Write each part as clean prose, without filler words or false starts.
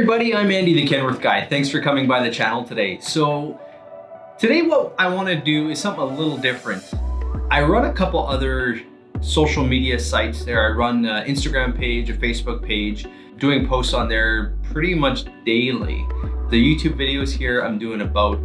everybody, I'm Andy the Kenworth Guy. Thanks for coming by the channel today. So today what I want to do is something a little different. I run a couple other social media sites there. I run an Instagram page, a Facebook page, doing posts on there pretty much daily. The YouTube videos here I'm doing about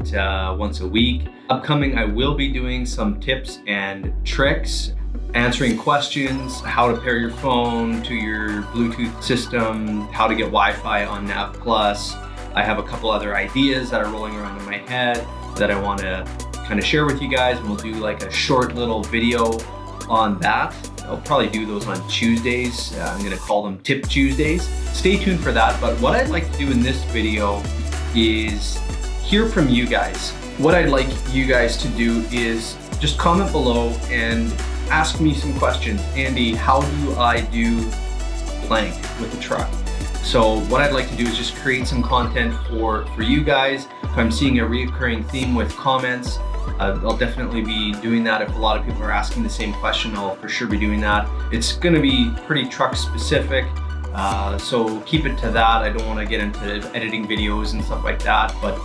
once a week. Upcoming, I will be doing some tips and tricks, answering questions, how to pair your phone to your Bluetooth system, how to get Wi-Fi on Nav Plus. I have a couple other ideas that are rolling around in my head that I want to kind of share with you guys, and we'll do like a short little video on that. I'll probably do those on Tuesdays. I'm going to call them Tip Tuesdays. Stay tuned for that. But what I'd like to do in this video is hear from you guys. What I'd like you guys to do is just comment below and ask me some questions. Andy, how do I do blank with the truck? So what I'd like to do is just create some content for you guys. If I'm seeing a recurring theme with comments, I'll definitely be doing that. If a lot of people are asking the same question, I'll for sure be doing that. It's gonna be pretty truck specific, so keep it to that. I don't wanna get into editing videos and stuff like that. But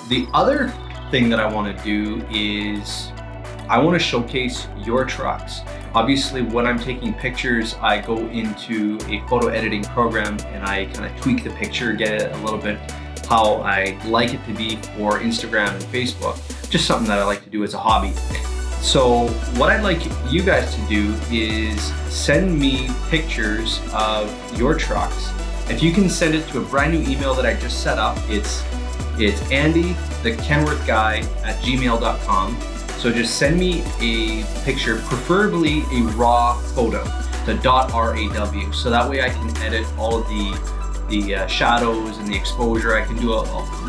the other thing that I wanna do is I want to showcase your trucks. Obviously, when I'm taking pictures, I go into a photo editing program and I kind of tweak the picture, get it a little bit how I like it to be for Instagram and Facebook. Just something that I like to do as a hobby. So what I'd like you guys to do is send me pictures of your trucks. If you can send it to a brand new email that I just set up, it's andythekenworthguy@gmail.com. So just send me a picture, preferably a raw photo, the .raw. So that way I can edit all of the shadows and the exposure. I can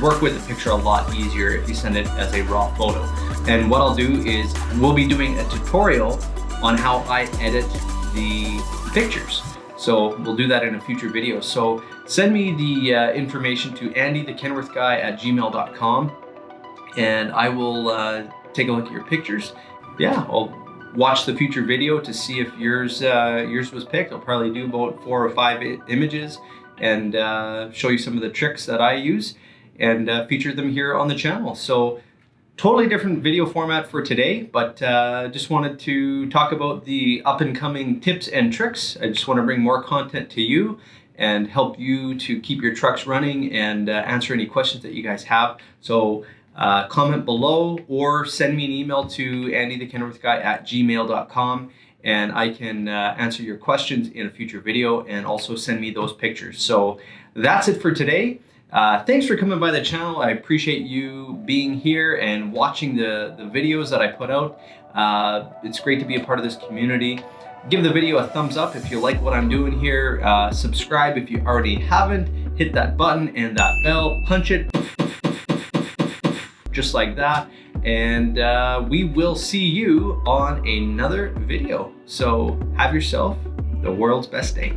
work with the picture a lot easier if you send it as a raw photo. And what I'll do is we'll be doing a tutorial on how I edit the pictures. So we'll do that in a future video. So send me the information to andythekenworthguy@gmail.com, and I will take a look at your pictures. Yeah, I'll watch the future video to see if yours was picked. I'll probably do about 4 or 5 images and show you some of the tricks that I use and feature them here on the channel. So totally different video format for today, but just wanted to talk about the up and coming tips and tricks. I just want to bring more content to you and help you to keep your trucks running and answer any questions that you guys have. So comment below or send me an email to andythekenworthguy@gmail.com, and I can answer your questions in a future video and also send me those pictures. So that's it for today. Thanks for coming by the channel. I appreciate you being here and watching the videos that I put out. It's great to be a part of this community. Give the video a thumbs up if you like what I'm doing here. Subscribe if you already haven't. Hit that button and that bell. Punch it. Just like that, and we will see you on another video. So have yourself the world's best day.